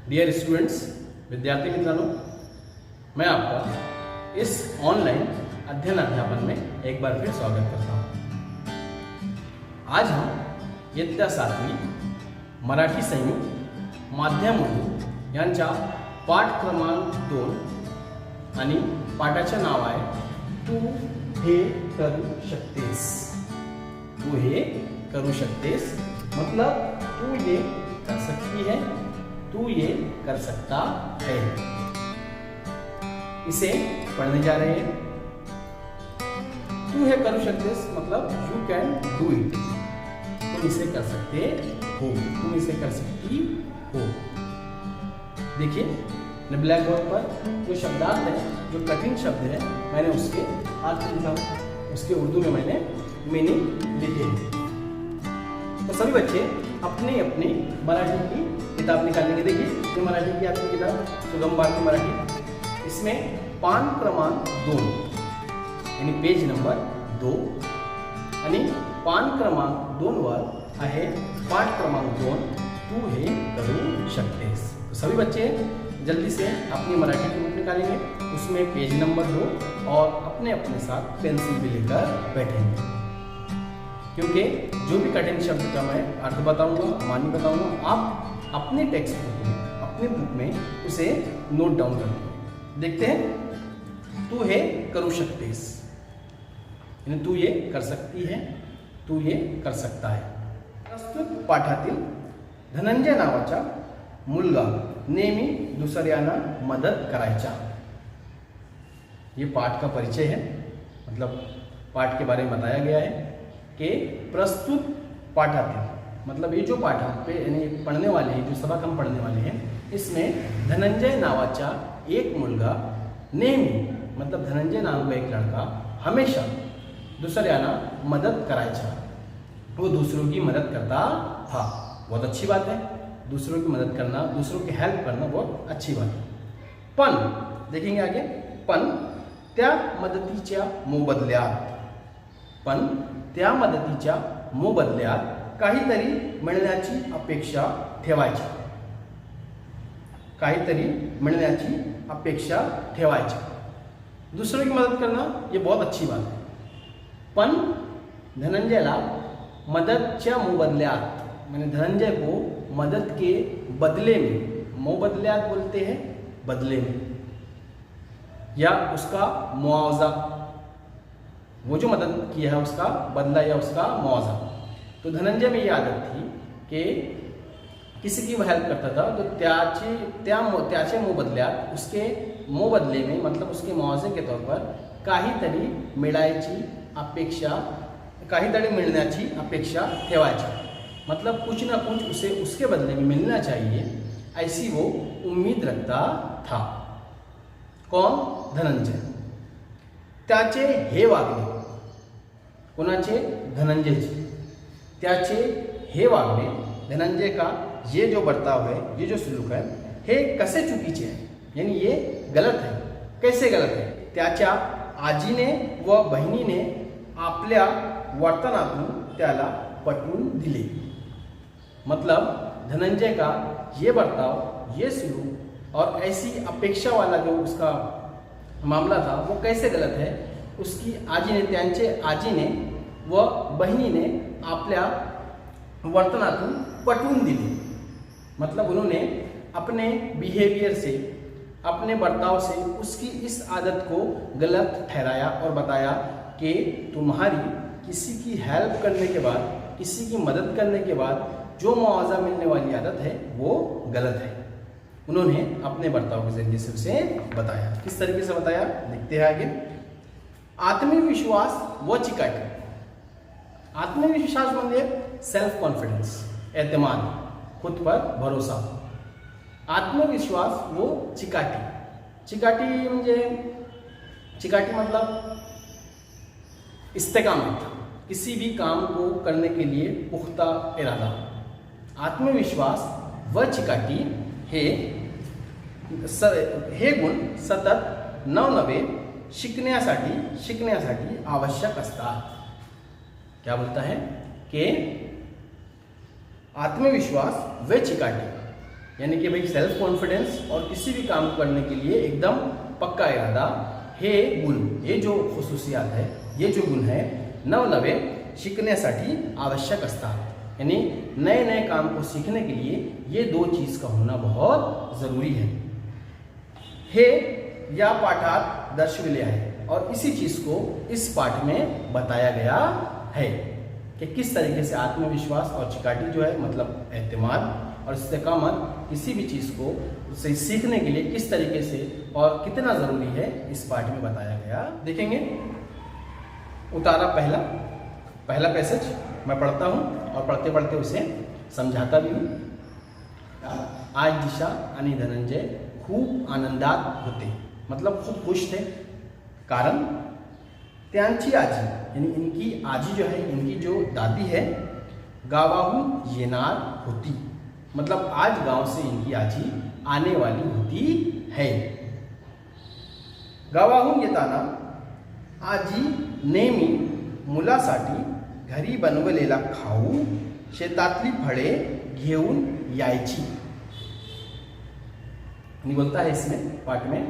Dear students, विद्यार्थी मित्रों, मैं आपका इस ऑनलाइन अध्ययन अध्यापन में एक बार फिर स्वागत करता हूँ। आज हम इयत्ता 7वी मराठी संयुक्त माध्यम उर्दू यांच्या पाठ क्रमांक 2 आणि पाठाचे नाव आहे तू हे करू शकतेस। तू हे करू शकतेस मतलब तू ये कर सकती है, तू ये कर सकता है। इसे पढ़ने जा रहे हैं। तू ये करू सकतेस मतलब यू कैन डू इट। तुम इसे कर सकते हो, तुम इसे कर सकती हो। देखिए ब्लैक बोर्ड पर जो शब्दार्थ है, जो कठिन शब्द है, मैंने उसके अर्थ लिखा, उसके उर्दू में मैंने मीनिंग लिखे हैं। तो सभी बच्चे अपनी अपनी मराठी की किताब निकालेंगे। देखिए ये मराठी की आपकी किताब सुगम भारती मराठी, इसमें पान क्रमांक 2 यानी पेज नंबर 2 आणि पान क्रमांक 2 वर आहे पाठ क्रमांक 2 तू हे करू शकतेस। तो सभी बच्चे जल्दी से अपनी मराठी की बुक निकालेंगे, उसमें पेज नंबर 2 और अपने अपने साथ पेंसिल भी लेकर बैठेंगे, क्योंकि जो भी कठिन शब्द का मैं अर्थ बताऊंगा, मानी बताऊंगा, आप अपने टेक्स्ट बुक में, अपने बुक में उसे नोट डाउन कर लीजिए। देखते हैं तू हे करू शकतेस यानी तू ये कर सकती है, तू ये कर सकता है। प्रस्तुत पाठातील धनंजय नावाचा मुलगा नेहमी दुसऱ्यांना मदत करायचा। ये पाठ का परिचय है, मतलब पाठ के बारे में बताया गया है कि प्रस्तुत पाठातील मतलब ये जो पाठ हम पे यानी पढ़ने वाले हैं, जो सबक हम पढ़ने वाले हैं, इसमें धनंजय नावाचा एक मुलगा नेहमी मतलब धनंजय नाम का एक लड़का हमेशा दुसऱ्यांना मदत करायचा। वो दूसरों की मदद करता था। बहुत अच्छी बात है, दूसरों की मदद करना, दूसरों की हेल्प करना बहुत अच्छी बात है। पण देखेंगे आगे, पण त्या मदतीच्या मोबदल्यात, पण त्या मदतीच्या मोबदल्यात काहीतरी मिळण्याची अपेक्षा ठेवायची। काहीतरी मिळण्याची अपेक्षा ठेवायची। दूसरों की मदद करना ये बहुत अच्छी बात है, पण धनंजयला मददच्या मोबदल्यात मैंने धनंजय को मदद के बदले में, मोबदल्यात बोलते हैं बदले में, या उसका मुआवजा, वो जो मदद किया है उसका बदला या उसका मुआवजा। तो धनंजय में ये आदत थी कि किसी की वो हेल्प करता था तो त्याचे मोबदल्यात, उसके मोबदले में मतलब उसके मुआवजे के तौर पर काहीतरी मिळायची अपेक्षा, काहीतरी मिळण्याची अपेक्षा ठेवायची। मतलब कुछ ना कुछ उसे उसके बदले में मिलना चाहिए, ऐसी वो उम्मीद रखता था। कौन? धनंजय। त्याचे हे वागणे, कोणाचे? धनंजयचे। त्याचे हे वागणे, धनंजय का ये जो बर्ताव है, ये जो सलूक है, हे कसे चुकीचे आहे, यानी ये गलत है। कैसे गलत है? त्याच्या आजीने व बहिणीने आपल्या वर्तनातून त्याला पटवून दिले। मतलब धनंजय का ये बर्ताव, ये सलूक और ऐसी अपेक्षा वाला जो उसका मामला था वो कैसे गलत है? उसकी आजीने, त्यांचे आजीने व बहिणीने आपल्या वर्तनातून पटवून दिली। मतलब उन्होंने अपने बिहेवियर से, अपने बर्ताव से उसकी इस आदत को गलत ठहराया और बताया कि तुम्हारी किसी की हेल्प करने के बाद, किसी की मदद करने के बाद जो मुआवजा मिलने वाली आदत है वो गलत है। उन्होंने अपने बर्ताव के जरिए से उसे बताया। किस तरीके से बताया देखते हैं आगे। आत्मविश्वास व चिकाटी। आत्मविश्वास म्हणजे सेल्फ कॉन्फिडेंस, एतमाद, खुद पर भरोसा। आत्मविश्वास वो चिकाटी। चिकाटी म्हणजे, चिकाटी मतलब इस्तेकामत, किसी भी काम को करने के लिए पुख्ता इरादा। आत्मविश्वास व चिकाटी हे गुण सतत नवनवे शिकण्यासाठी आवश्यक असतात। क्या बोलता है कि आत्मविश्वास व चिकाटी यानी कि भाई सेल्फ कॉन्फिडेंस और किसी भी काम करने के लिए एकदम पक्का इरादा, हे गुण, ये जो खुसूसियात है, ये जो गुण है नवनवे शिकण्यासाठी आवश्यक असतात। यानी नए नए काम को सीखने के लिए ये दो चीज का होना बहुत जरूरी है। हे या पाठात दर्शविले आहे और इसी चीज को इस पाठ में बताया गया है कि किस तरीके से आत्मविश्वास और चिकाटी जो है मतलब एतमाद और इस्तेकामत किसी भी चीज को उसे सीखने के लिए किस तरीके से और कितना जरूरी है इस पाठ में बताया गया। देखेंगे उतारा पहला पैसेज मैं पढ़ता हूँ और पढ़ते पढ़ते उसे समझाता भी हूँ। आज दिशा आणि धनंजय खूप आनंदात होते, मतलब खूब खुश थे, कारण त्यांची आजी यानी इनकी आजी जो है, इनकी जो दादी है, गावाहून येणार होती, मतलब आज गांव से इनकी आजी आने वाली होती है। गावाहून येताना आजी नेहमी मुलासाठी घरी बनवलेला खाऊ, शेतातली फळे घेऊन यायची। बोलता है इसमें पाठ में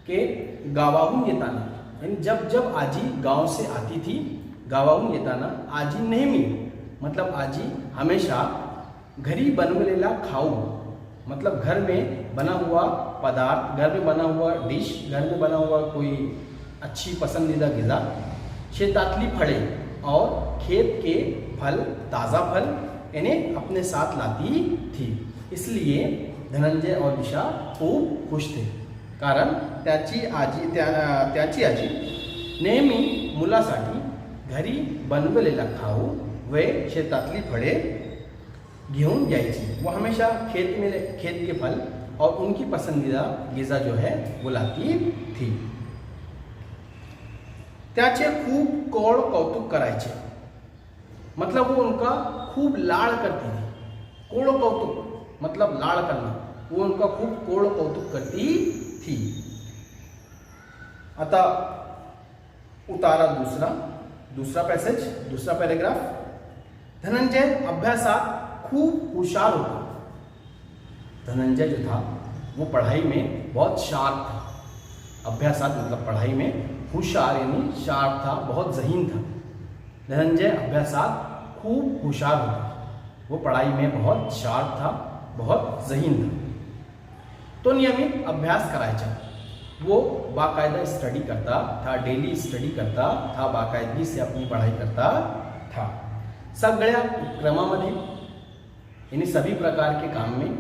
कि गावाहून येताना, यानी जब जब आजी गांव से आती थी, गावाहून येताना आजी नेहमी मतलब आजी हमेशा घरी बनवलेला खाऊ, मतलब घर में बना हुआ पदार्थ, घर में बना हुआ डिश, घर में बना हुआ कोई अच्छी पसंदीदा ग़िज़ा, शेतातली फड़े और खेत के फल, ताज़ा फल इन्हें अपने साथ लाती थी। इसलिए धनंजय और दिशा खूब खुश थे, कारण त्याची आजी नेहमी मुलासाठी घरी बनवलेला खाऊ व शेतातली फळे घेऊन यायची। वो हमेशा खेत के फल और उनकी पसंदीदा ग़िज़ा जो है वो लाती थी। त्याचे खूब कोड़ कौतुक करायचे, मतलब वो उनका खूब लाड़ करती थी। कोड़ कौतुक मतलब लाड़ करना, वो उनका खूब कोड़ कौतुक करती थी। आता उतारा दूसरा पैसेज, दूसरा पैराग्राफ। धनंजय अभ्यासात खूब होशियार होता। धनंजय जो था वो पढ़ाई में बहुत शार्प था। अभ्यासात मतलब पढ़ाई में, होशियार यानी शार्प था, बहुत ज़हीन था। धनंजय अभ्यासात खूब होशियार होता, वो पढ़ाई में बहुत शार्प था, बहुत ज़हीन था। तो नियमित अभ्यास करायचा, वो बाकायदा स्टडी करता था, डेली स्टडी करता था, बाकायदगी से अपनी पढ़ाई करता था। सगळ्या उपक्रमामध्ये यानी सभी प्रकार के काम में,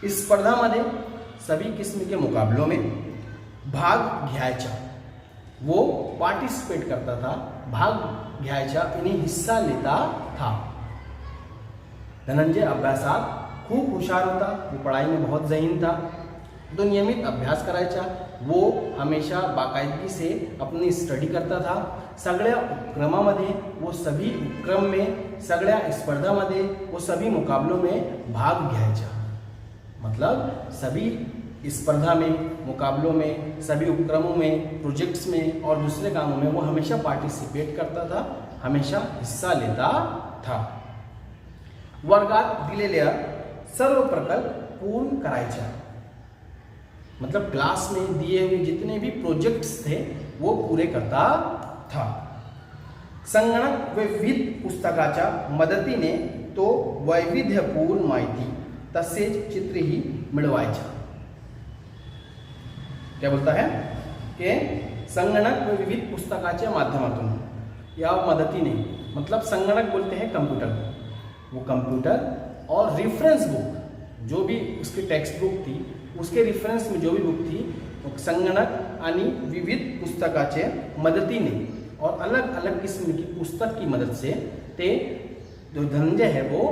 इस स्पर्धा में सभी किस्म के मुकाबलों में भाग घ्यायचा, वो पार्टिसिपेट करता था, भाग घ्यायचा यानी हिस्सा लेता था। धनंजय अभ्यासात खूब होशियार होता, वो पढ़ाई में बहुत ज़हीन था। तो नियमित अभ्यास करायचा, वो हमेशा बाकायदगी से अपनी स्टडी करता था। सगळ्या उपक्रमामध्ये, वो सभी उपक्रम में, सगळ्या स्पर्धामध्ये, वो सभी मुकाबलों में भाग घ्यायचा, मतलब सभी स्पर्धा में, मुकाबलों में, सभी उपक्रमों में, प्रोजेक्ट्स में और दूसरे कामों में वो हमेशा पार्टिसिपेट करता था, हमेशा हिस्सा लेता था। वर्गात दिलेल्या सर्व प्रकल्प पूर्ण करायचा, मतलब क्लास में दिए हुए जितने भी प्रोजेक्ट्स थे वो पूरे करता था। संगणक व विविध पुस्तकाच्या मदतीने तो वैविध्यपूर्ण माहिती तसेच चित्रही मिळवायचा। क्या बोलता है कि संगणक व विविध पुस्तकाच्या माध्यमातून या मदतीने, मतलब संगणक बोलते हैं कंप्यूटर, वो कंप्यूटर और रेफरेंस बुक, जो भी उसकी टेक्स्ट बुक थी, उसके रेफरेंस में जो भी बुक थी, संगणक आणि विविध पुस्तकाचे मदतीने और अलग अलग किस्म की पुस्तक की मदद से ते जो धनंजय है वो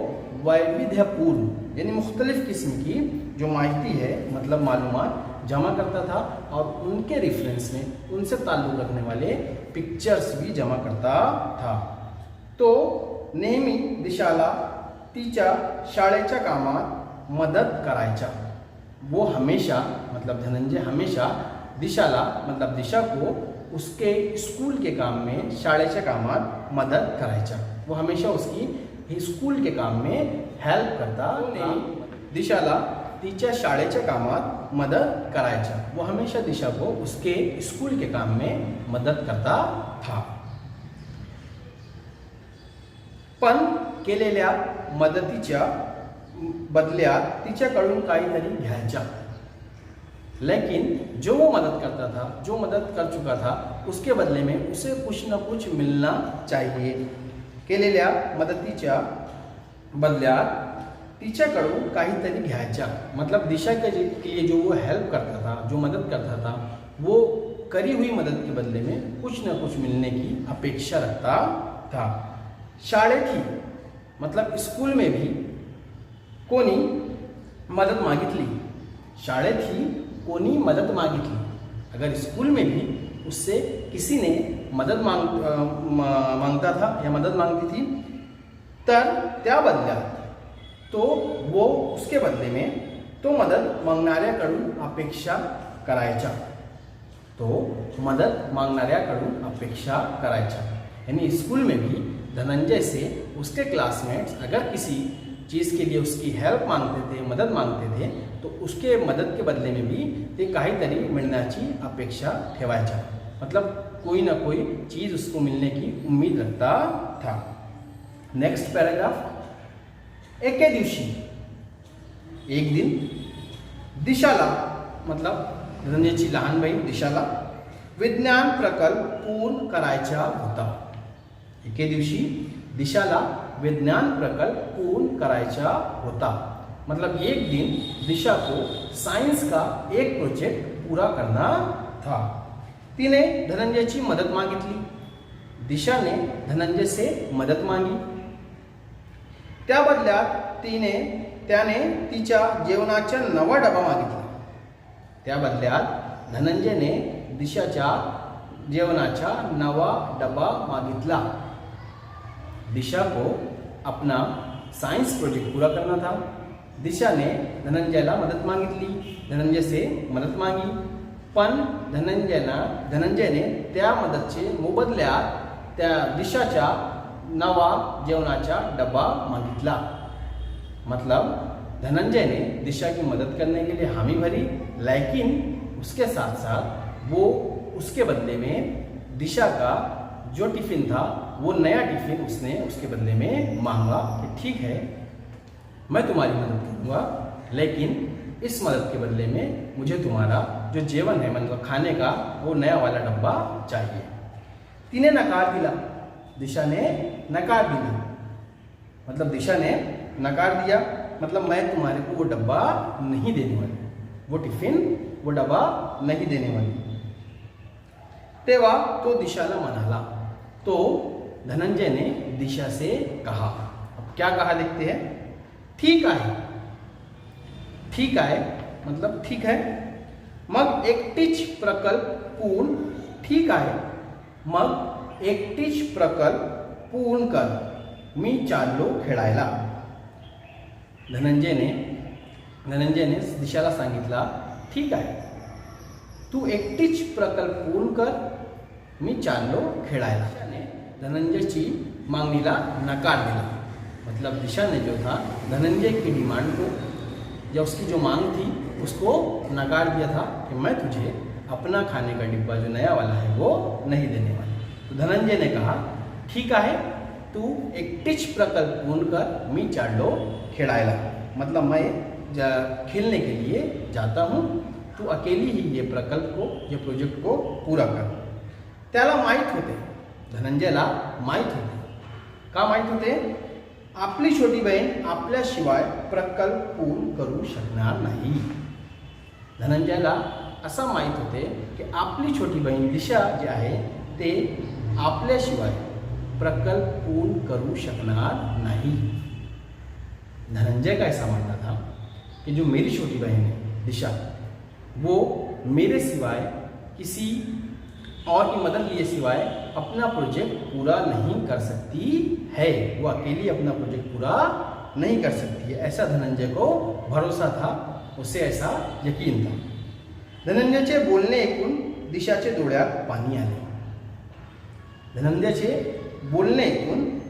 वैविध्यपूर्ण यानी मुख्तलिफ किस्म की जो माहिती है, मतलब मालूमात जमा करता था और उनके रेफरेंस में उनसे ताल्लुक़ रखने वाले पिक्चर्स भी जमा करता था। तो नेहमी दिशाला तिच्या शाळेच्या कामात मदत करायचा। वो हमेशा, मतलब धनंजय हमेशा दिशाला, मतलब दिशा को उसके स्कूल के काम में, शाळेच्या कामात मदत करायचा। वो हमेशा उसकी स्कूल के काम में हेल्प करता था। दिशाला तिच्या शाळेच्या कामात मदत करायचा. वो हमेशा दिशा को उसके स्कूल के काम में मदद करता था. पण केलेल्या मदतीच्या बदल्यात तिच्याकडून काहीतरी घ्यायचा. लेकिन जो वो मदद करता था, जो मदद कर चुका था, उसके बदले में उसे कुछ न कुछ मिलना चाहिए. केलेल्या मदतीच्या बदल्यात तिच्याकडून काहीतरी घ्यायचा. मतलब दिशा के लिए जो वो हेल्प करता था, जो मदद करता था, वो करी हुई मदद के बदले में कुछ न कुछ मिलने की अपेक्षा रखता था. शाळेत ही मतलब स्कूल में भी कोणी मदद मागितली. शाळेत ही कोणी मदद मागितली. अगर स्कूल में भी उससे किसी ने मदद मांगता था या मदद मांगती थी, तर त्या बदल्यात तो वो उसके बदले में तो मदद मागणाऱ्याकडून अपेक्षा करायचा. तो मदद मागणाऱ्याकडून अपेक्षा करायचा. यानी स्कूल में भी धनंजय से उसके क्लासमेट्स अगर किसी चीज़ के लिए उसकी हेल्प मांगते थे, मदद मांगते थे, तो उसके मदद के बदले में भी ते काहीतरी मिळण्याची अपेक्षा ठेवायचा. मतलब कोई ना कोई चीज़ उसको मिलने की उम्मीद रखता था. Next paragraph. एके दिवशी, एक दिन, दिशाला मतलब धनंजयची लहान बहीण दिशाला विज्ञान प्रकल्प पूर्ण करायचा होता. एके दिवशी दिशाला विज्ञान प्रकल्प पूर्ण करायचा होता. मतलब एक दिन दिशा को साइंस का एक प्रोजेक्ट पूरा करना था. तिने धनंजयची मदद मागितली. दिशाने धनंजय से मदद मांगी. त्या बदल्यात त्याने तिच्या जेवणाचा नवा डबा मागितला. त्या बदल्यात धनंजयने दिशाच्या जेवणाचा नवा डबा मागितला. दिशा को अपना साइंस प्रोजेक्ट पूरा करना था. दिशा ने धनंजयला मदत मागितली. धनंजय से मदत मांगी. पण धनंजयने त्या मदतचे मोबदल्यात त्या दिशाच्या नवा जेवणाचा डब्बा मागितला. मतलब धनंजय ने दिशा की मदद करने के लिए हामी भरी, लेकिन उसके साथ साथ वो उसके बदले में दिशा का जो टिफिन था वो नया टिफिन उसने उसके बदले में मांगा कि ठीक है मैं तुम्हारी मदद करूँगा, लेकिन इस मदद के बदले में मुझे तुम्हारा जो जेवण है मतलब खाने का वो नया वाला डब्बा चाहिए. तिने नकार दिला. दिशा ने नकार दिया. मतलब दिशा ने नकार दिया मतलब मैं तुम्हारे को वो डब्बा नहीं देने वाली, वो टिफिन वो डब्बा नहीं देने वाली. तेव्हा तो दिशाला म्हणाला. तो धनंजय ने दिशा से कहा. अब क्या कहा देखते हैं. ठीक आहे. ठीक आहे मतलब ठीक है. मग एकटीच प्रकल्प पूर्ण. ठीक आहे मग एकटीच प्रकल्प पूर्ण कर. मी चाललो खेळायला. धनंजयने दिशाला सांगितला ठीक आहे तू एकटीच प्रकल्प पूर्ण कर, मी चाललो खेळायला. दिशाने धनंजयची मागणीला नकार दिला. मतलब दिशा ने जो था धनंजय की डिमांड को या उसकी जो मांग थी उसको नकार दिया था कि मैं तुझे अपना खाने का डिब्बा जो नया वाला है वो नहीं देने वाला. तो धनंजय ने कहा ठीक आहे तू एकटीच प्रकल्प पूर्ण कर, मी चाललो खेळायला. मतलब मैं खेलने के लिए जाता हूँ, तू अकेली ही ये प्रकल्प को ये प्रोजेक्ट को पूरा कर. त्याला माहीत होते, धनंजयला माहीत होते. का माहीत होते. आपली छोटी बहीण आपल्याशिवाय प्रकल्प पूर्ण करू शकणार नाही. धनंजयला असं माहीत होते की आपली छोटी बहीण दिशा जी आहे ते आपल्याशिवाय प्रकल्प पूर्ण करू शकणार नहीं. धनंजय का ऐसा मानना था कि जो मेरी छोटी बहन है दिशा, वो मेरे सिवाय किसी और की मदद लिए सिवाय अपना प्रोजेक्ट पूरा नहीं कर सकती है. वो अकेली अपना प्रोजेक्ट पूरा नहीं कर सकती है. ऐसा धनंजय को भरोसा था, उसे ऐसा यकीन था. धनंजयचे बोलणे ऐकून दिशाचे डोळ्यात पाणी आले. धनंजयचे बोलने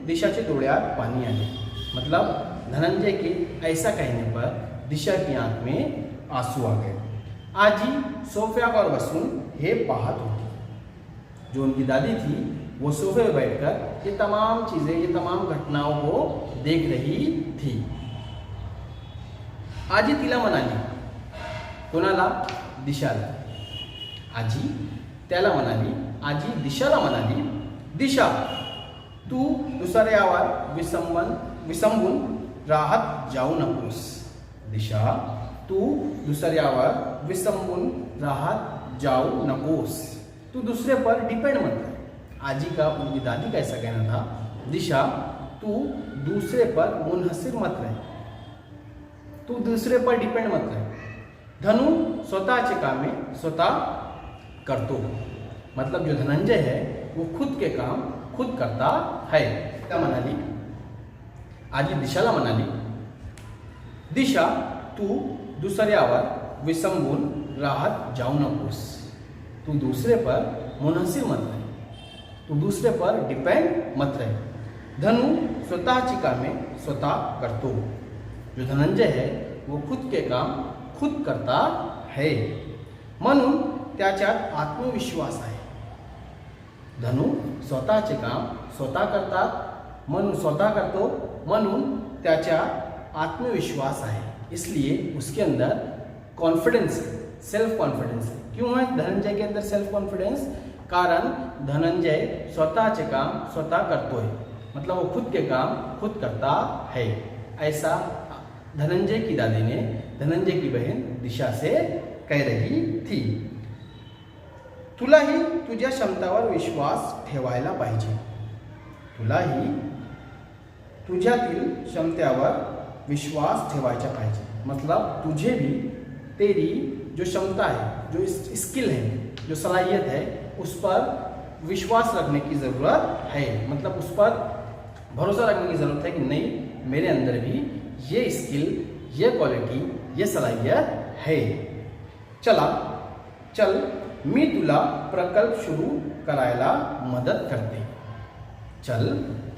दिशा के डोळ्यात पानी आने. मतलब धनंजय के ऐसा कहने पर दिशा की आंख में आंसू आ गए. आजी सोफ्यावर बसून हे पाहत होती. जो उनकी दादी थी वो सोफे पर बैठकर ये तमाम चीजें, ये तमाम घटनाओं को देख रही थी. आजी तिला म्हणाली, कोणाला? दिशाला. आजी त्याला म्हणाली, आजी दिशाला म्हणाली, दिशा तू दुसऱ्यावर विसंबून राहत जाऊ नकोस. दिशा तू दुसऱ्यावर विसंबून राहत जाऊ नकोस. तू दूसरे पर डिपेंड मत रहे. आजी का, उनकी दादी का ऐसा कहना था, दिशा तू दूसरे पर मुनहसिर मत रहे, तू दूसरे पर डिपेंड मत रहे. धनु स्वतःचे कामे स्वतः करतो. मतलब जो धनंजय है वो खुद के काम खुद करता है. क्या म्हणाली? आजी दिशाला म्हणाली, दिशा तू दुसऱ्यावर विसंबून राहत जाऊ नकोस. तू दूसरे पर मुनहसिर मत रहे, तू दूसरे पर डिपेंड मत रहे. धनु स्वतःची कामे स्वतः करतो. जो धनंजय है वो खुद के काम खुद करता है, म्हणून त्याच्यात आत्मविश्वास आहे. धनु स्वतःचे काम स्वतः करतात, म्हणून स्वतः करतो, म्हणून त्याच्यात आत्मविश्वास आहे. इसलिए उसके अंदर कॉन्फिडेंस है, सेल्फ कॉन्फिडेंस है. क्यों है धनंजय के अंदर सेल्फ कॉन्फिडेंस? कारण धनंजय स्वतःचे काम स्वतः करतोय, मतलब वो खुद के काम खुद करता है. ऐसा धनंजय की दादी ने धनंजय की बहन दिशा से कह रही थी. तुलाही तुझ्या क्षमतावर विश्वास ठेवायला पाहिजे. तुलाही तुझ्यातील क्षमतेवर विश्वास ठेवायचा पाहिजे. मतलब तुझे भी तेरी जो क्षमता है, जो स्किल है, जो सलाहियत है, उस पर विश्वास रखने की ज़रूरत है. मतलब उस पर भरोसा रखने की ज़रूरत है कि नहीं, मेरे अंदर भी ये स्किल, ये क्वालिटी, ये सलाहियत है. चल मी तुला प्रकल्प सुरू करायला मदत करते. चल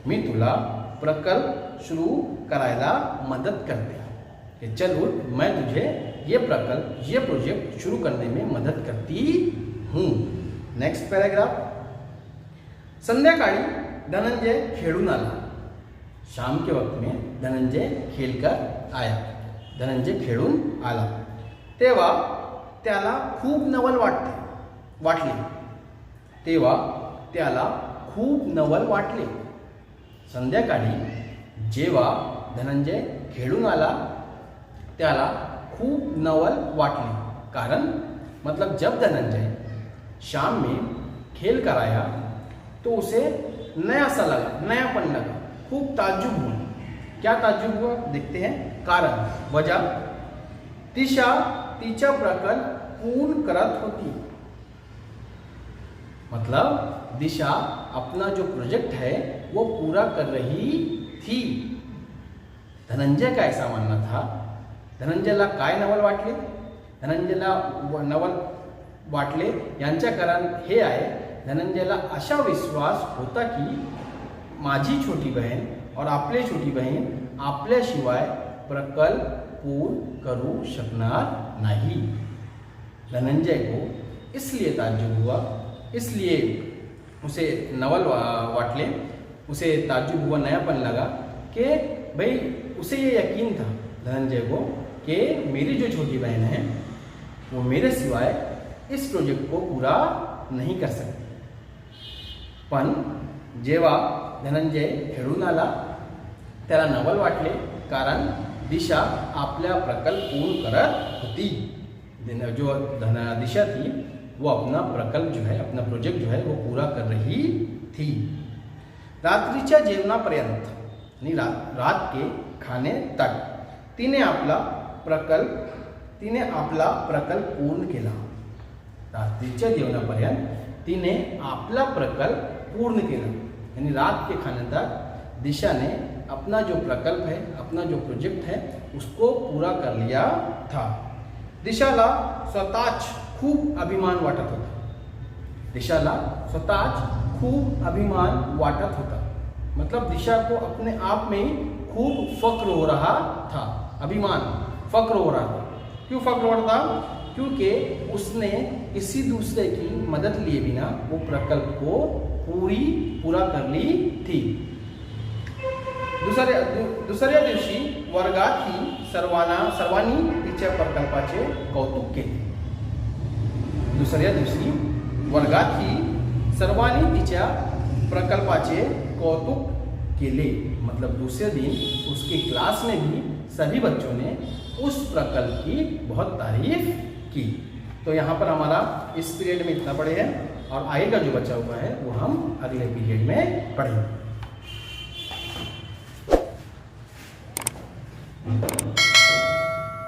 मी तुला प्रकल्प शुरू करायला मदत करते. ये चल उठ, मैं तुझे ये प्रकल्प, ये प्रोजेक्ट शुरू करने में मदद करती हूँ. Next paragraph. संध्याकाळी धनंजय खेळून आला. शाम के वक्त में धनंजय खेलकर आया. धनंजय खेळून आला तेव्हा त्याला खूप नवल वाटले. तेव्हा त्याला खूप नवल वाटले. संध्याकाळी जेव्हा धनंजय खेळून आला त्याला खूप नवल वाटले. कारण मतलब जब धनंजय शाम में खेल कर आया तो उसे नया सा लगा, नयापन लगा, खूब ताज्जुब हुआ. क्या ताज्जुब हुआ देखते हैं. कारण, वजह, दिशा तिचा प्रकल्प पूर्ण करत होती. मतलब दिशा अपना जो प्रोजेक्ट है वो पूरा कर रही थी. धनंजय का ऐसा मानना था. धनंजयला काय नवल वाटले? धनंजयला नवल वाटले यांच्या कारण हे आहे, धनंजयला अशा विश्वास होता की माझी छोटी बहन और आपली छोटी बहन आपल्याशिवाय प्रकल्प पूर्ण करू शकणार नाही. धनंजय को इसलिए ताज्जुब हुआ, इसलिए उसे नवल वाटले, उसे ताज्जुब हुआ, नयापन लगा कि भाई उसे ये यकीन था धनंजय को कि मेरी जो छोटी बहन है वो मेरे सिवाय इस प्रोजेक्ट को पूरा नहीं कर सकती. पण जेव्हा धनंजय खेळून आला त्याला नवल वाटले, कारण दिशा आपला प्रकल्प पूर्ण करत होती. जो दिशा थी वो अपना प्रकल्प जो है, अपना प्रोजेक्ट जो है वो पूरा कर रही थी. रात्रीच्या जेवणापर्यंत आणि रात के खाने तक तिने आपला प्रकल्प पूर्ण केला. रात्रीच्या जेवणापर्यंत तिने आपला प्रकल्प पूर्ण केला. यानी रात के खाने तक दिशा ने अपना जो प्रकल्प है, अपना जो प्रोजेक्ट है उसको पूरा कर लिया था. दिशाला स्वतःच खूप अभिमान वाटत होता. दिशाला स्वतःच खूप अभिमान वाटत होता. मतलब दिशा को अपने आप में ही खूब फक्र हो रहा था. अभिमान, फक्र हो रहा था। क्यों फक्र हो रहा था? क्योंकि उसने किसी दूसरे की मदद लिए बिना वो प्रकल्प को पूरा कर ली थी। दुसऱ्या दिवशी वर्गातही सर्वांनी तिच्या प्रकल्पाचे कौतुक केले। दुसऱ्या दिवशी वर्गातही सर्वांनी तिच्या प्रकल्पाचे कौतुक केले, मतलब दूसरे दिन उसके क्लास में भी सभी बच्चों ने उस प्रकल्प की बहुत तारीफ की। तो यहाँ पर हमारा इस पीरियड में इतना पढ़े हैं और आगे का जो बचा हुआ है वो हम अगले पीरियड में पढ़ेंगे।